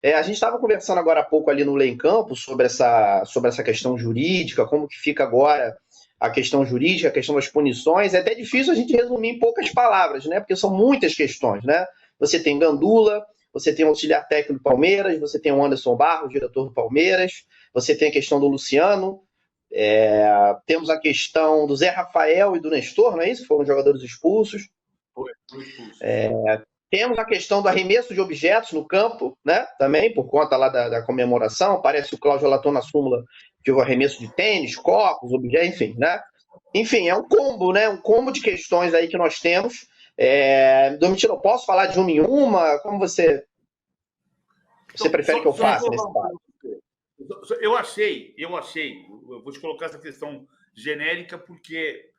A gente estava conversando agora há pouco ali no Lei em Campo sobre essa questão jurídica, como que fica agora a questão jurídica, a questão das punições. É até difícil a gente resumir em poucas palavras, né? Porque são muitas questões, né? Você tem Gandula, você tem o auxiliar técnico do Palmeiras, você tem o Anderson Barros, diretor do Palmeiras, você tem a questão do Luciano, temos a questão do Zé Rafael e do Nestor, não é isso? Que foram jogadores expulsos. Foi expulso. Temos a questão do arremesso de objetos no campo, né? Também, por conta lá da comemoração. Parece que o Cláudio relatou na súmula que houve arremesso de tênis, copos, objetos, enfim, né? Enfim, é um combo, né? Um combo de questões aí que nós temos. Domitila, eu posso falar de uma em uma? Como você prefere que eu faça nesse caso? Eu achei, eu vou te colocar essa questão genérica porque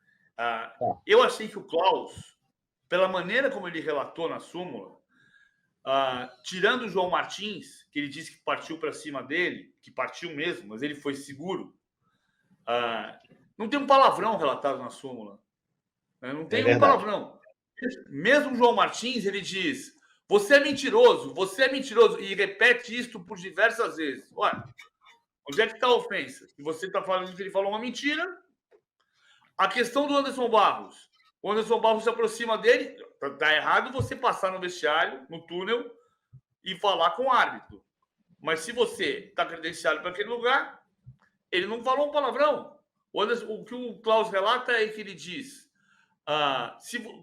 eu achei que o Klaus, pela maneira como ele relatou na súmula, tirando o João Martins, que ele disse que partiu para cima dele, que partiu mesmo, mas ele foi seguro, não tem um palavrão relatado na súmula. Né? Não tem um palavrão. Mesmo o João Martins, ele diz: você é mentiroso, e repete isto por diversas vezes. Olha, onde é que está a ofensa? Se você está falando que ele falou uma mentira. A questão do Anderson Barros. O Anderson Barros se aproxima dele. Está errado você passar no vestiário, no túnel, e falar com o árbitro. Mas se você está credenciado para aquele lugar, ele não falou um palavrão. O que o Klaus relata é que ele diz: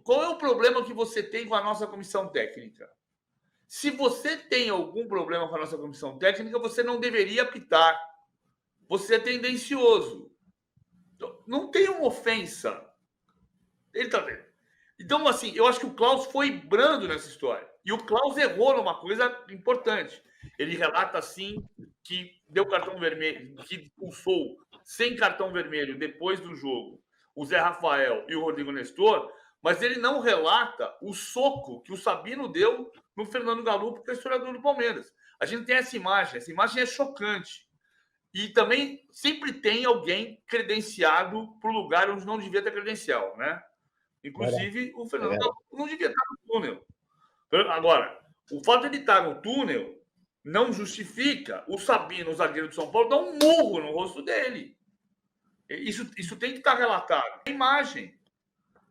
qual é o problema que você tem com a nossa comissão técnica? Se você tem algum problema com a nossa comissão técnica, você não deveria apitar. Você é tendencioso. Não tem uma ofensa. Ele está vendo. Então, assim, eu acho que o Klaus foi brando nessa história. E o Klaus errou numa coisa importante. Ele relata, assim, que deu cartão vermelho, que expulsou sem cartão vermelho depois do jogo o Zé Rafael e o Rodrigo Nestor, mas ele não relata o soco que o Sabino deu no Fernando Galupo, que é historiador do Palmeiras. A gente tem essa imagem é chocante. E também sempre tem alguém credenciado para o lugar onde não devia ter credencial, né? Inclusive, o Fernando não devia estar no túnel. Agora, o fato de ele estar no túnel não justifica o Sabino, o zagueiro de São Paulo, dar um murro no rosto dele. Isso tem que estar relatado. A imagem.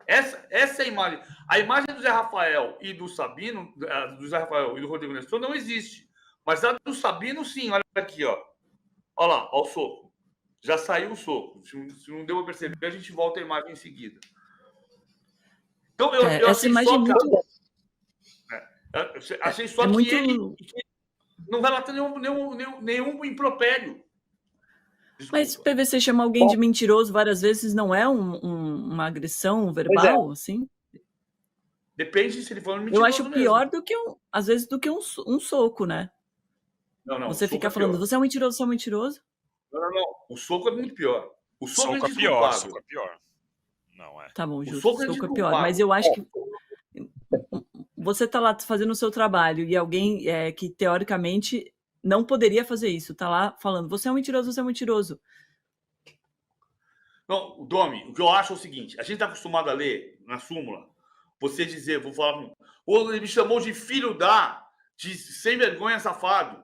Essa é a imagem. A imagem do Zé Rafael e do Sabino, do Zé Rafael e do Rodrigo Nestor não existe. Mas a do Sabino, sim. Olha aqui, ó. Olha lá, olha o soco. Já saiu o soco. Se não deu para perceber, a gente volta a imagem em seguida. Então, eu essa imagem só, muito... achei só que muito... ele não relata nenhum impropério. Desculpa. Mas PVC chamar alguém de mentiroso várias vezes não é uma agressão verbal, assim? Depende se ele for mentiroso. Eu acho pior do que às vezes do que um soco, né? Não. Você fica falando, você é um mentiroso, você é um mentiroso? Não. O soco é muito pior. O soco é pior. Soco é pior. Não é. Tá bom, justo. O soco é pior. Mas eu acho que você está lá fazendo o seu trabalho e alguém que teoricamente não poderia fazer isso, está lá falando, você é um mentiroso, você é um mentiroso. Não, Domi, o que eu acho é o seguinte, a gente está acostumado a ler na súmula, você dizer, vou falar, ele me chamou de filho de sem vergonha, safado.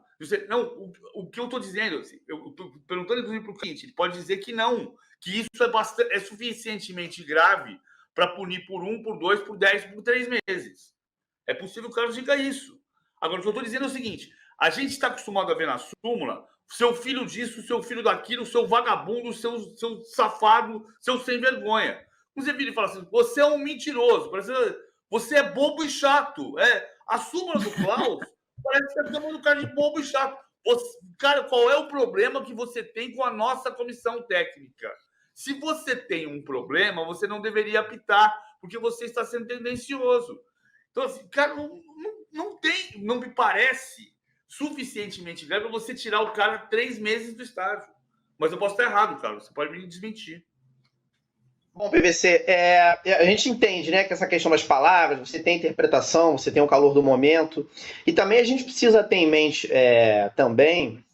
Não, o que eu estou dizendo, eu estou perguntando inclusive para o cliente, ele pode dizer que não, que isso é suficientemente grave para punir por 1, por 2, por 10, por 3 meses. É possível que o cara diga isso. Agora, o que eu estou dizendo é o seguinte, a gente está acostumado a ver na súmula seu filho disso, seu filho daquilo, seu vagabundo, seu safado, seu sem vergonha. Você vira e fala assim, você é um mentiroso, você é bobo e chato. A súmula do Klaus parece que está chamando o cara de bobo e chato. Cara, qual é o problema que você tem com a nossa comissão técnica? Se você tem um problema, você não deveria apitar, porque você está sendo tendencioso. Então, assim, cara, não me parece suficientemente grave para você tirar o cara 3 meses do estágio. Mas eu posso estar errado, cara. Você pode me desmentir. Bom, PVC, a gente entende, né, que essa questão das palavras, você tem interpretação, você tem o calor do momento, e também a gente precisa ter em mente também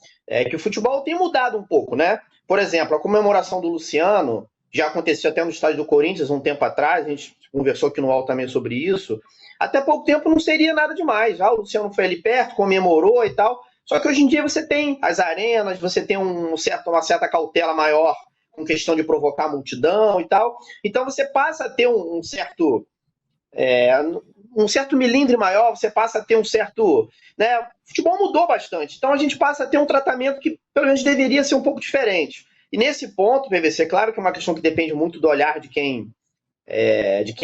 que o futebol tem mudado um pouco, né? Por exemplo, a comemoração do Luciano já aconteceu até no estádio do Corinthians um tempo atrás, a gente conversou aqui no UOL também sobre isso. Até pouco tempo não seria nada demais. O Luciano foi ali perto, comemorou e tal. Só que hoje em dia você tem as arenas, você tem uma certa cautela maior com questão de provocar multidão e tal. Então você passa a ter um certo milindre maior, você passa a ter um certo... Né? O futebol mudou bastante. Então a gente passa a ter um tratamento que, pelo menos, deveria ser um pouco diferente. E nesse ponto, PVC, claro que é uma questão que depende muito do olhar de quem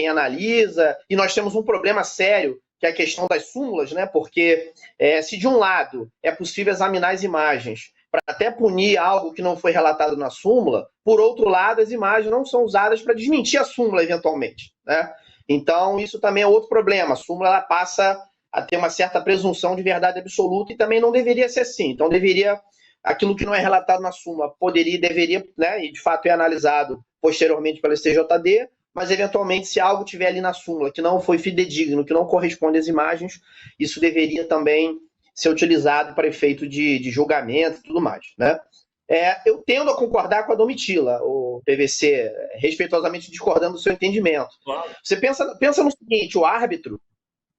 analisa, e nós temos um problema sério, que é a questão das súmulas, né? Porque se de um lado é possível examinar as imagens para até punir algo que não foi relatado na súmula, por outro lado, as imagens não são usadas para desmentir a súmula, eventualmente, né? Então, isso também é outro problema. A súmula ela passa a ter uma certa presunção de verdade absoluta e também não deveria ser assim. Então, aquilo que não é relatado na súmula deveria, né, e de fato é analisado posteriormente pela STJD, mas eventualmente se algo tiver ali na súmula que não foi fidedigno, que não corresponde às imagens, isso deveria também ser utilizado para efeito de julgamento e tudo mais, né? Eu tendo a concordar com a Domitila, o PVC, respeitosamente discordando do seu entendimento. Claro. Você pensa no seguinte, o árbitro,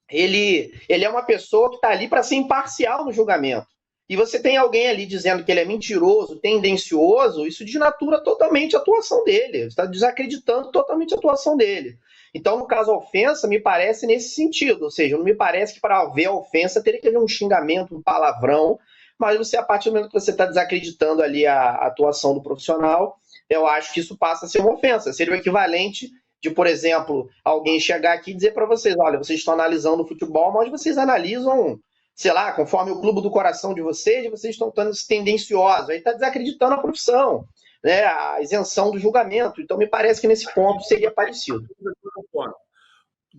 ele é uma pessoa que está ali para ser imparcial no julgamento. E você tem alguém ali dizendo que ele é mentiroso, tendencioso, isso desnatura totalmente a atuação dele. Você está desacreditando totalmente a atuação dele. Então, no caso, a ofensa me parece nesse sentido. Ou seja, não me parece que para haver a ofensa teria que haver um xingamento, um palavrão, mas você, a partir do momento que você está desacreditando ali a atuação do profissional, eu acho que isso passa a ser uma ofensa. Seria o equivalente de, por exemplo, alguém chegar aqui e dizer para vocês, olha, vocês estão analisando o futebol, mas vocês analisam... sei lá, conforme o clube do coração de vocês estão estando tendenciosos, aí está desacreditando a profissão, né, a isenção do julgamento. Então, me parece que nesse ponto seria parecido.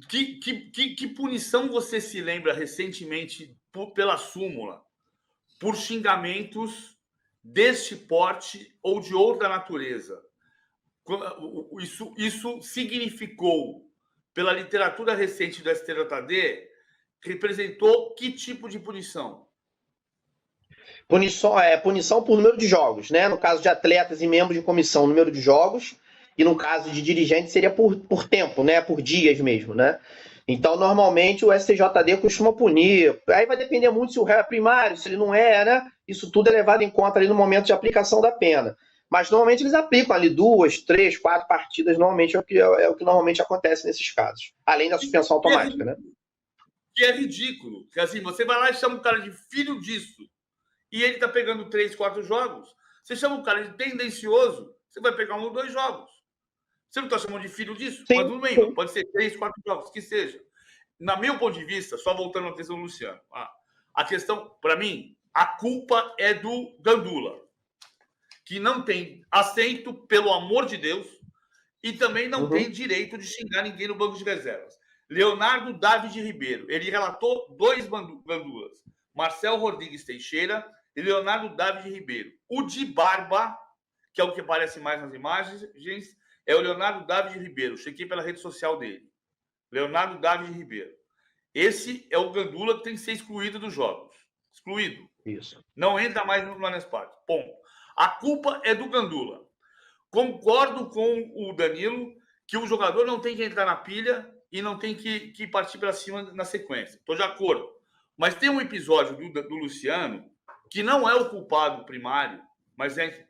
Que punição você se lembra recentemente pela súmula por xingamentos deste porte ou de outra natureza? Isso significou, pela literatura recente do STJD, representou que tipo de punição? Punição por número de jogos, né? No caso de atletas e membros de comissão, número de jogos, e no caso de dirigente seria por tempo, né? Por dias mesmo, né? Então, normalmente, o STJD costuma punir. Aí vai depender muito se o réu é primário, se ele não é, né? Isso tudo é levado em conta ali no momento de aplicação da pena. Mas, normalmente, eles aplicam ali 2, 3, 4 partidas. Normalmente é o que normalmente acontece nesses casos. Além da suspensão automática, né? Que é ridículo. Porque, assim, você vai lá e chama o cara de filho disso, e ele tá pegando 3, 4 jogos. Você chama o cara de tendencioso, você vai pegar 1 ou 2 jogos. Você não está chamando de filho disso? Sim, mas tudo bem, pode ser 3, 4 jogos, que seja. Na meu ponto de vista, só voltando à questão do Luciano, a questão, para mim, a culpa é do Gandula, que não tem assento, pelo amor de Deus, e também não tem direito de xingar ninguém no banco de reservas. Leonardo David Ribeiro, ele relatou 2 gandulas, Marcel Rodrigues Teixeira e Leonardo David Ribeiro. O de barba, que é o que aparece mais nas imagens, é o Leonardo David Ribeiro. Chequei pela rede social dele. Leonardo David Ribeiro. Esse é o gandula que tem que ser excluído dos jogos. Excluído. Isso. Não entra mais no Planesport. Ponto. A culpa é do gandula. Concordo com o Danilo que o jogador não tem que entrar na pilha e não tem que partir para cima na sequência. Estou de acordo. Mas tem um episódio do Luciano que não é o culpado primário, mas é...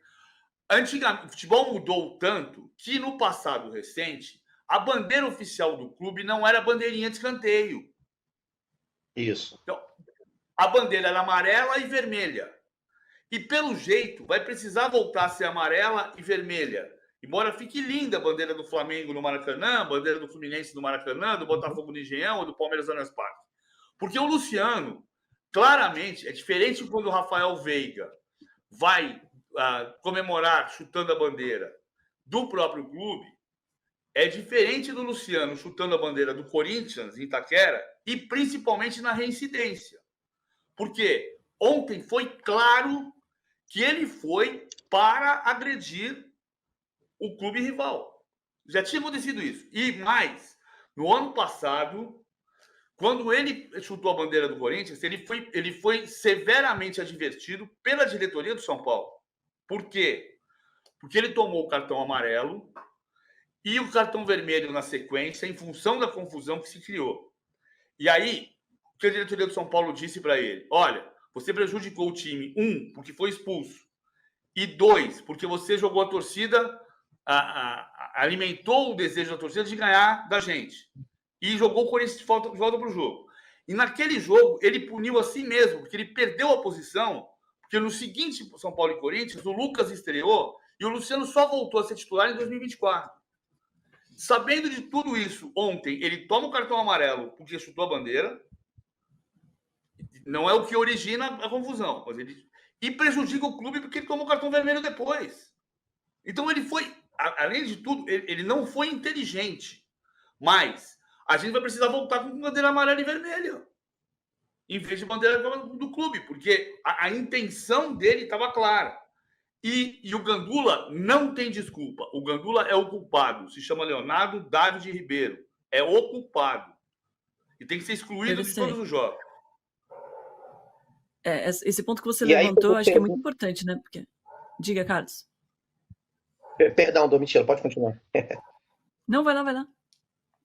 Antigamente, o futebol mudou tanto que no passado recente, a bandeira oficial do clube não era bandeirinha de escanteio. Isso. Então, a bandeira era amarela e vermelha. E, pelo jeito, vai precisar voltar a ser amarela e vermelha. Embora fique linda a bandeira do Flamengo no Maracanã, a bandeira do Fluminense no Maracanã, do Botafogo no Engenhão ou do Palmeiras no Allianz Parque. Porque o Luciano, claramente, é diferente quando o Rafael Veiga vai comemorar chutando a bandeira do próprio clube, é diferente do Luciano chutando a bandeira do Corinthians em Itaquera e principalmente na reincidência. Porque ontem foi claro que ele foi para agredir o clube rival. Já tinha acontecido isso. E mais, no ano passado, quando ele chutou a bandeira do Corinthians, ele foi severamente advertido pela diretoria do São Paulo. Por quê? Porque ele tomou o cartão amarelo e o cartão vermelho na sequência, em função da confusão que se criou. E aí, o que a diretoria do São Paulo disse para ele? Olha, você prejudicou o time, porque foi expulso, e 2, porque você jogou a torcida, alimentou o desejo da torcida de ganhar da gente. E jogou o Corinthians de volta para o jogo. E naquele jogo, ele puniu a si mesmo, porque ele perdeu a posição, porque no seguinte São Paulo e Corinthians, o Lucas estreou e o Luciano só voltou a ser titular em 2024. Sabendo de tudo isso, ontem ele toma o cartão amarelo porque chutou a bandeira. Não é o que origina a confusão. Mas e prejudica o clube porque ele toma o cartão vermelho depois. Então ele foi, além de tudo, ele não foi inteligente. Mas a gente vai precisar voltar com bandeira amarela e vermelha, em vez de bandeira do clube, porque a intenção dele estava clara. E o Gandula não tem desculpa. O Gandula é o culpado. Se chama Leonardo David Ribeiro. É o culpado. E tem que ser excluído de todos os jogos. Esse ponto que você levantou, acho que é muito importante, né? Porque... Diga, Carlos. Perdão, Domitila, pode continuar. Não, vai lá.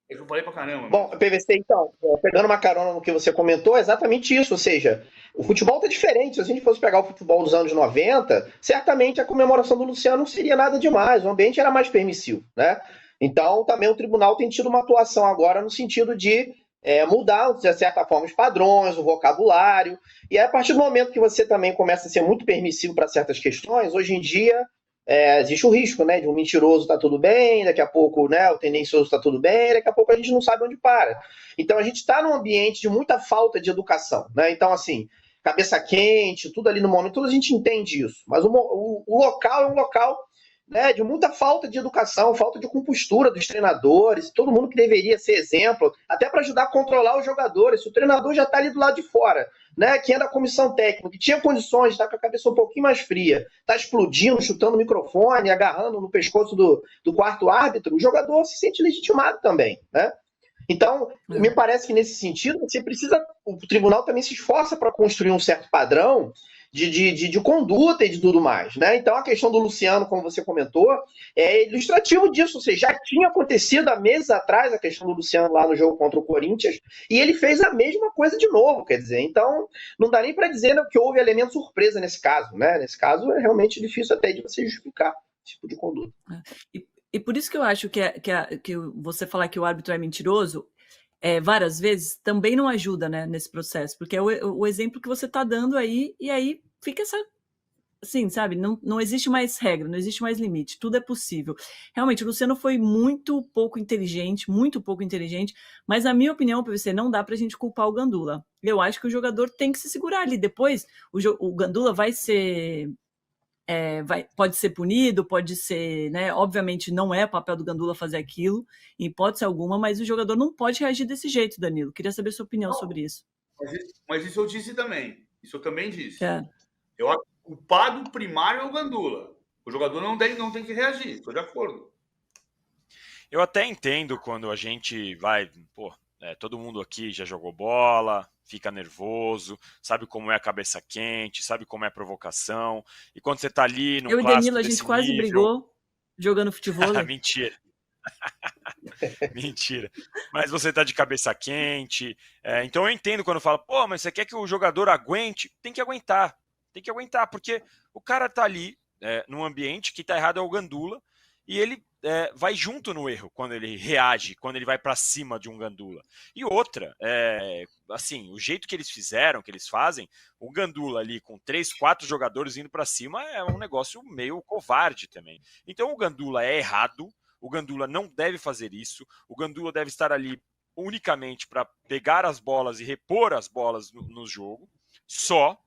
Eu falei pra caramba. Bom, PVC, então, pegando uma carona no que você comentou, é exatamente isso, ou seja, o futebol tá diferente. Se a gente fosse pegar o futebol dos anos 90, certamente a comemoração do Luciano não seria nada demais, o ambiente era mais permissivo, né? Então, também o tribunal tem tido uma atuação agora no sentido de mudar, de certa forma, os padrões, o vocabulário, e a partir do momento que você também começa a ser muito permissivo para certas questões, hoje em dia existe o risco, né, de um mentiroso tá tudo bem, daqui a pouco, né, o tendencioso tá tudo bem, daqui a pouco a gente não sabe onde para. Então a gente está num ambiente de muita falta de educação, né? Então, assim, cabeça quente, tudo ali no momento, tudo a gente entende isso, mas o local é um local, né, de muita falta de educação, falta de compostura dos treinadores, todo mundo que deveria ser exemplo, até para ajudar a controlar os jogadores. Se o treinador já está ali do lado de fora, né, quem é da comissão técnica, que tinha condições de estar com a cabeça um pouquinho mais fria, está explodindo, chutando o microfone, agarrando no pescoço do quarto árbitro, o jogador se sente legitimado também, né? Então, me parece que nesse sentido, o tribunal também se esforça para construir um certo padrão de conduta e de tudo mais, né? Então, a questão do Luciano, como você comentou, é ilustrativo disso. Ou seja, já tinha acontecido há meses atrás a questão do Luciano lá no jogo contra o Corinthians, e ele fez a mesma coisa de novo, quer dizer. Então, não dá nem para dizer, né, que houve elemento surpresa nesse caso, né? Nesse caso, é realmente difícil até de você justificar esse tipo de conduta. E por isso que eu acho que você falar que o árbitro é mentiroso várias vezes também não ajuda, né, nesse processo, porque é o exemplo que você está dando aí, e aí fica essa, assim, sabe, não existe mais regra, não existe mais limite, tudo é possível. Realmente, o Luciano foi muito pouco inteligente, mas na minha opinião, PVC, não dá pra gente culpar o Gandula. Eu acho que o jogador tem que se segurar ali, depois o Gandula vai ser... pode ser punido, pode ser, né? Obviamente não é o papel do Gandula fazer aquilo, em hipótese alguma, mas o jogador não pode reagir desse jeito, Danilo. Queria saber sua opinião sobre isso. Mas isso eu disse também. Isso eu também disse. Eu acho que o culpado primário é o Gandula. O jogador não tem que reagir. Estou de acordo. Eu até entendo quando a gente vai... todo mundo aqui já jogou bola, fica nervoso, sabe como é a cabeça quente, sabe como é a provocação. E quando você tá ali no clássico Eu e Danilo, a gente quase brigou jogando futebol. Mentira. Mentira. Mas você tá de cabeça quente. Então eu entendo quando fala, mas você quer que o jogador aguente? Tem que aguentar, porque o cara tá ali num ambiente que tá errado é o Gandula, e ele vai junto no erro quando ele reage, quando ele vai para cima de um Gandula. E outra, assim, o jeito que eles fizeram, que eles fazem, o Gandula ali com 3, 4 jogadores indo para cima é um negócio meio covarde também. Então o Gandula é errado, o Gandula não deve fazer isso, o Gandula deve estar ali unicamente para pegar as bolas e repor as bolas no jogo, só.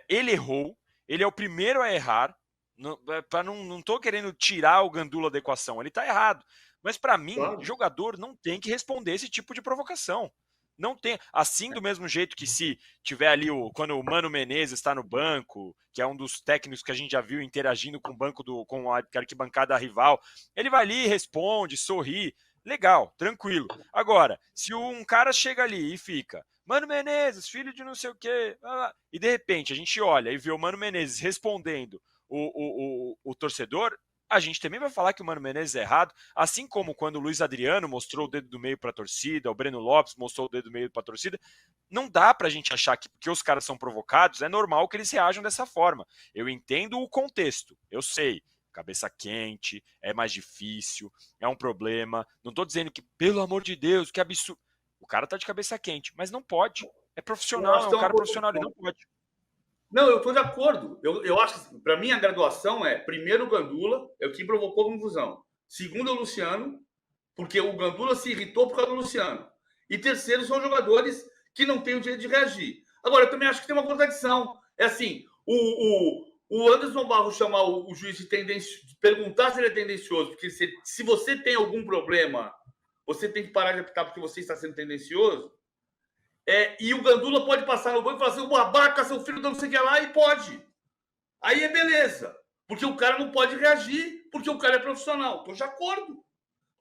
Ele errou, ele é o primeiro a errar. Não tô querendo tirar o Gandula da equação, ele tá errado. Mas para mim, jogador não tem que responder esse tipo de provocação. Não tem. Assim, do mesmo jeito que se tiver ali quando o Mano Menezes está no banco, que é um dos técnicos que a gente já viu interagindo com o banco com a arquibancada rival, ele vai ali, responde, sorri. Legal, tranquilo. Agora, se um cara chega ali e fica, Mano Menezes, filho de não sei o quê, e de repente a gente olha e vê o Mano Menezes respondendo o torcedor, a gente também vai falar que o Mano Menezes é errado, assim como quando o Luiz Adriano mostrou o dedo do meio para a torcida, o Breno Lopes mostrou o dedo do meio para a torcida. Não dá para a gente achar que porque os caras são provocados, é normal que eles reajam dessa forma. Eu entendo o contexto, eu sei, cabeça quente, é mais difícil, é um problema. Não estou dizendo que, pelo amor de Deus, que absurdo. O cara tá de cabeça quente, mas não pode. É profissional, é um cara profissional, ele não pode. Não, eu estou de acordo. Eu acho que, para mim, a graduação é, primeiro, o Gandula, é o que provocou confusão. Segundo, é o Luciano, porque o Gandula se irritou por causa do Luciano. E terceiro, são jogadores que não têm o direito de reagir. Agora, eu também acho que tem uma contradição. É assim, o Anderson Barros chamar o juiz de tendencioso, perguntar se ele é tendencioso, porque se você tem algum problema, você tem que parar de apitar porque você está sendo tendencioso. E o Gandula pode passar no banco e falar assim, o babaca, seu filho não sei o que lá, e pode. Aí é beleza. Porque o cara não pode reagir, porque o cara é profissional. Estou de acordo.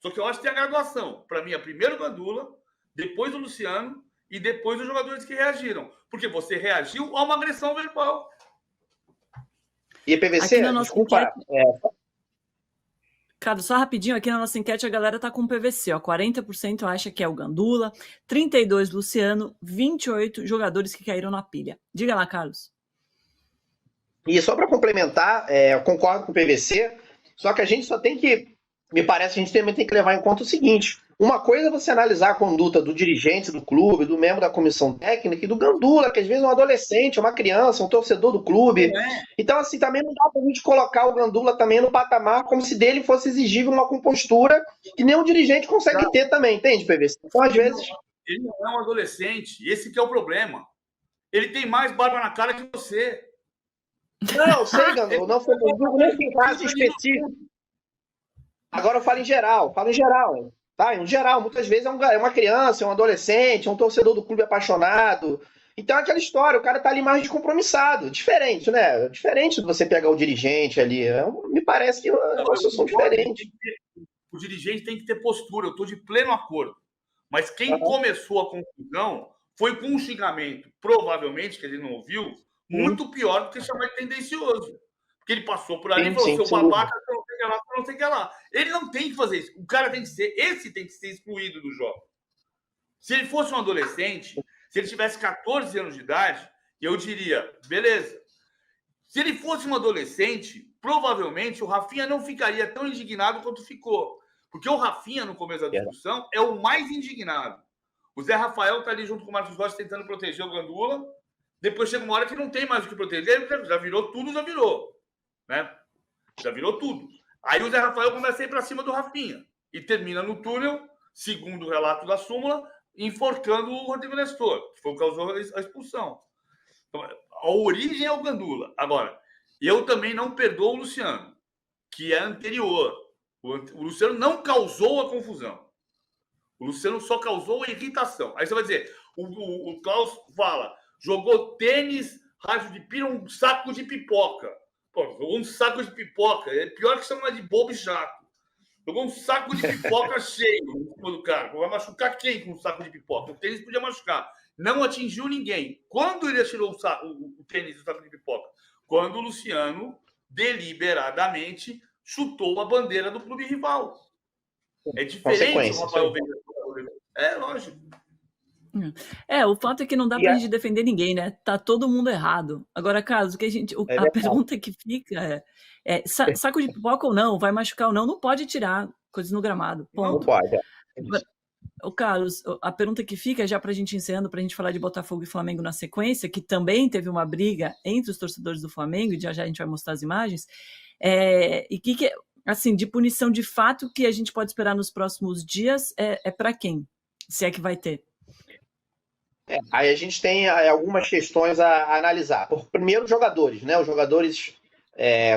Só que eu acho que tem a graduação. Para mim, é primeiro o Gandula, depois o Luciano e depois os jogadores que reagiram. Porque você reagiu a uma agressão verbal. E PVC, desculpa... Carlos, só rapidinho, aqui na nossa enquete a galera tá com PVC, ó, 40% acha que é o Gandula, 32% Luciano, 28% jogadores que caíram na pilha. Diga lá, Carlos. E só para complementar, eu concordo com o PVC, só que a gente só tem que, me parece, a gente também tem que levar em conta o seguinte, uma coisa é você analisar a conduta do dirigente do clube, do membro da comissão técnica e do Gandula, que às vezes é um adolescente, uma criança, um torcedor do clube. Então, assim, também não dá pra gente colocar o Gandula também no patamar como se dele fosse exigível uma compostura que nenhum dirigente consegue ter também, entende, PVC? Então, às vezes... Ele não é um adolescente, esse que é o problema. Ele tem mais barba na cara que você. Não, sei, Gandula, não foi nesse caso específico. Agora eu falo em geral. Tá? Em geral, muitas vezes é uma criança, é um adolescente, é um torcedor do clube apaixonado. Então é aquela história, o cara tá ali mais descompromissado. Diferente, né? Diferente de você pegar o dirigente ali. Me parece que as coisas são diferentes. O dirigente tem que ter postura, eu estou de pleno acordo. Mas quem começou a confusão foi com um xingamento, provavelmente, que ele não ouviu, muito pior do que chamar de tendencioso. Porque ele passou por ali e falou, seu babaca, não sei o que lá. Ele não tem que fazer isso. O cara tem que ser... Esse tem que ser excluído do jogo. Se ele fosse um adolescente, se ele tivesse 14 anos de idade, eu diria, beleza. Se ele fosse um adolescente, provavelmente o Rafinha não ficaria tão indignado quanto ficou. Porque o Rafinha, no começo da discussão, é o mais indignado. O Zé Rafael está ali junto com o Marcos Rocha tentando proteger o Gandula. Depois chega uma hora que não tem mais o que proteger. Já virou tudo, já virou. Né? Já virou tudo. Aí o Zé Rafael começa a ir para cima do Rafinha e termina no túnel, segundo o relato da súmula, enforcando o Rodrigo Nestor, que foi o que causou a expulsão. Então, a origem é o Gandula. Agora, eu também não perdoo o Luciano, que é anterior. O Luciano não causou a confusão. O Luciano só causou a irritação. Aí você vai dizer, o Klaus fala, jogou tênis, rádio de pira, um saco de pipoca. Pô, jogou um saco de pipoca. É pior que chamar de bobo e chato. Jogou um saco de pipoca cheio em cima do cara. Vai machucar quem com um saco de pipoca? O tênis podia machucar. Não atingiu ninguém. Quando ele atirou o tênis do saco de pipoca? Quando o Luciano deliberadamente chutou a bandeira do clube rival. É diferente o Rafael Veiga. É lógico. O fato é que não dá pra gente defender ninguém, né? Tá todo mundo errado. Agora, Carlos, a pergunta que fica saco de pipoca ou não, vai machucar ou não, não pode tirar coisas no gramado. Ponto. Não pode. O Carlos, a pergunta que fica, já pra gente encerrando, pra gente falar de Botafogo e Flamengo na sequência, que também teve uma briga entre os torcedores do Flamengo, e já a gente vai mostrar as imagens, e que assim, de punição de fato que a gente pode esperar nos próximos dias é para quem? Se é que vai ter. Aí a gente tem algumas questões a analisar. Primeiro, os jogadores, né? Os jogadores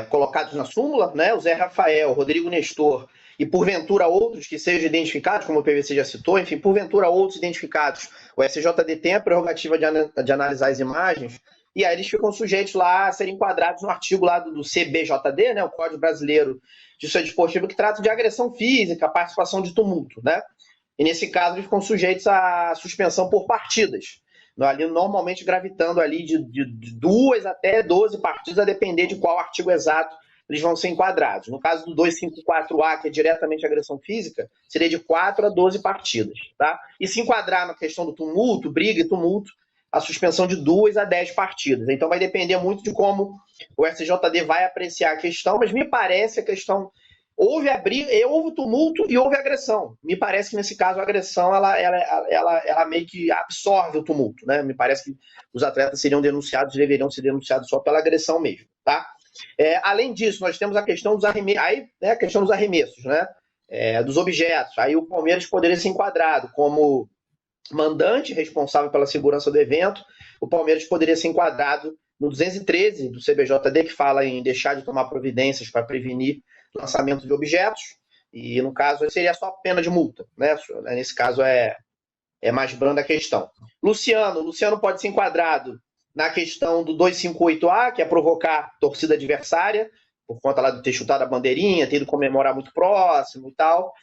colocados na súmula, né? O Zé Rafael, o Rodrigo Nestor e, porventura, outros que sejam identificados, como o PVC já citou, enfim, porventura, outros identificados. O SJD tem a prerrogativa de analisar as imagens e aí eles ficam sujeitos lá a serem enquadrados no artigo lá do CBJD, né? O Código Brasileiro de Justiça Desportiva, que trata de agressão física, participação de tumulto, né? E nesse caso eles ficam sujeitos à suspensão por partidas, ali normalmente gravitando ali de 2 até 12 partidas, a depender de qual artigo exato eles vão ser enquadrados. No caso do 254A, que é diretamente agressão física, seria de 4 a 12 partidas. Tá? E se enquadrar na questão do tumulto, briga e tumulto, a suspensão de 2 a 10 partidas. Então vai depender muito de como o STJD vai apreciar a questão, mas me parece a questão... Houve a briga, houve tumulto e houve agressão. Me parece que nesse caso a agressão ela meio que absorve o tumulto, né? Me parece que os atletas deveriam ser denunciados só pela agressão mesmo, tá? Além disso, nós temos a questão dos arremessos, a questão dos arremessos, né? Dos objetos. Aí o Palmeiras poderia ser enquadrado como mandante responsável pela segurança do evento. O Palmeiras poderia ser enquadrado no 213 do CBJD, que fala em deixar de tomar providências para prevenir lançamento de objetos, e no caso seria só pena de multa, né? Nesse caso é mais branda a questão. Luciano pode ser enquadrado na questão do 258A, que é provocar torcida adversária, por conta lá de ter chutado a bandeirinha, ter ido comemorar muito próximo e tal.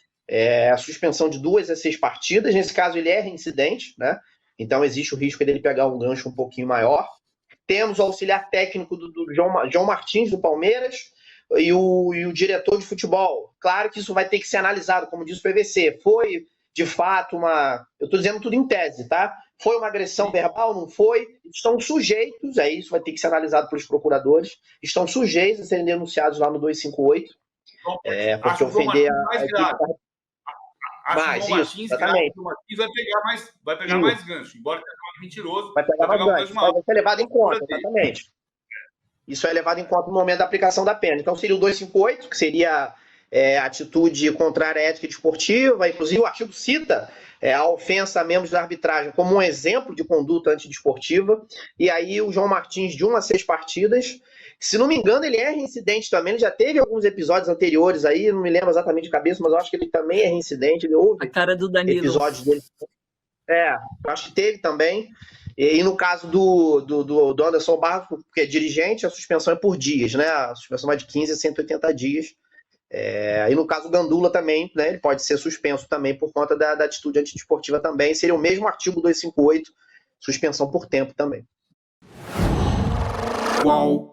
A suspensão de 2 a 6 partidas, nesse caso ele é reincidente, né? Então existe o risco dele pegar um gancho um pouquinho maior. Temos o auxiliar técnico do João Martins, do Palmeiras, e o diretor de futebol. Claro que isso vai ter que ser analisado, como diz o PVC. Foi, de fato, eu estou dizendo tudo em tese, tá? Foi uma agressão verbal? Não foi? Estão sujeitos, isso vai ter que ser analisado pelos procuradores, estão sujeitos a serem denunciados lá no 258, porque ofender a equipe... Mas isso, exatamente. O Martins vai pegar mais gancho, embora tenha mais mentiroso. Vai pegar mais gancho, vai ser levado em conta, exatamente. Isso é levado em conta no momento da aplicação da pena. Então seria o 258, que seria atitude contrária à ética desportiva. Inclusive o artigo cita a ofensa a membros da arbitragem como um exemplo de conduta antidesportiva. E aí o João Martins, de 1 a 6 partidas. Se não me engano, ele é reincidente também. Ele já teve alguns episódios anteriores aí, não me lembro exatamente de cabeça, mas eu acho que ele também é reincidente. Ele houve a cara do Danilo. Episódios dele. Eu acho que teve também. E no caso do Anderson Barros, que é dirigente, a suspensão é por dias, né? A suspensão vai de 15 a 180 dias. E no caso do Gandula também, né? Ele pode ser suspenso também por conta da atitude antidesportiva também. Seria o mesmo artigo 258, suspensão por tempo também. Qual?